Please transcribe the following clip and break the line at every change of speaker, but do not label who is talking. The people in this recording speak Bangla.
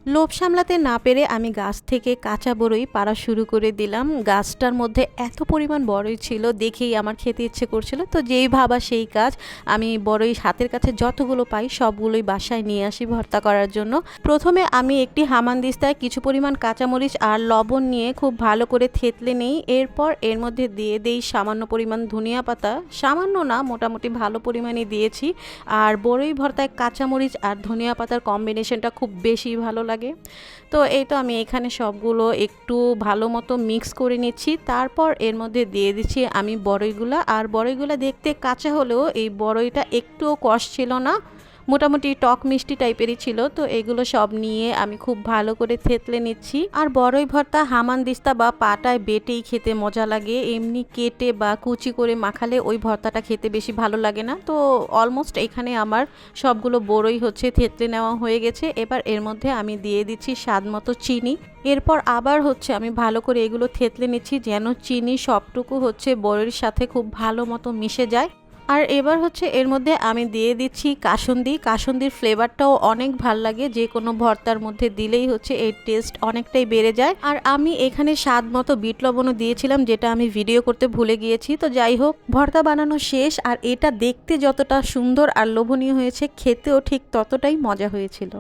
লোভ সামলাতে না পেরে আমি গাছ থেকে কাঁচা বড়ই পাড়া শুরু করে দিলাম। গাছটার মধ্যে এত পরিমাণ বড়ই ছিল, দেখেই আমার খেতে ইচ্ছে করছিল। তো যেই ভাবা সেই কাজ, আমি বড়ই হাতের কাছে যতগুলো পাই সবগুলোই বাসায় নিয়ে আসি ভর্তা করার জন্য। প্রথমে আমি একটি হামানদিস্তায় কিছু পরিমাণ কাঁচামরিচ আর লবণ নিয়ে খুব ভালো করে থেতলে নেই। এরপর এর মধ্যে দিয়ে দেই সামান্য পরিমাণ ধনিয়া পাতা, সামান্য না মোটামুটি ভালো পরিমাণে দিয়েছি। আর বড়ই ভর্তায় কাঁচামরিচ আর ধনিয়া পাতার কম্বিনেশনটা খুব বেশি ভালো লাগে। তো এই তো আমি এখানে সবগুলো একটু ভালো মতো মিক্স করে নিচ্ছি। তারপর এর মধ্যে দিয়ে দিচ্ছি আমি বড়ইগুলা। আর বড়ইগুলা দেখতে কাঁচা হলেও এই বড়ইটা একটুও কষ ছিল না, মোটামুটি টক মিষ্টি টাইপেরই ছিল। তো এগুলো সব নিয়ে আমি খুব ভালো করে থেতলে নিচ্ছি। আর বড়ই ভর্তা হামানদিস্তা বা পাটায় বেটেই খেতে মজা লাগে, এমনি কেটে বা কুচি করে মাখালে ওই ভর্তাটা খেতে বেশি ভালো লাগে না। তো অলমোস্ট এখানে আমার সবগুলো বড়ই হচ্ছে থেতলে নেওয়া হয়ে গেছে। এবার এর মধ্যে আমি দিয়ে দিচ্ছি স্বাদ মতো চিনি। এরপর আবার হচ্ছে আমি ভালো করে এগুলো থেতলে নিচ্ছি যেন চিনি সবটুকু হচ্ছে বড়ির সাথে খুব ভালো মতো মিশে যায়। আর এবার হচ্ছে এর মধ্যে আমি দিয়ে দিচ্ছি কাসুন্দি। কাসুন্দির ফ্লেভারটাও অনেক ভাল লাগে, যে কোনো ভর্তার মধ্যে দিলেই হচ্ছে এর টেস্ট অনেকটাই বেড়ে যায়। আর আমি এখানে স্বাদ মতো বিট লবণও দিয়েছিলাম, যেটা আমি ভিডিও করতে ভুলে গিয়েছি। তো যাই হোক, ভর্তা বানানো শেষ। আর এটা দেখতে যতটা সুন্দর আর লোভনীয় হয়েছে, খেতেও ঠিক ততটাই মজা হয়েছিল।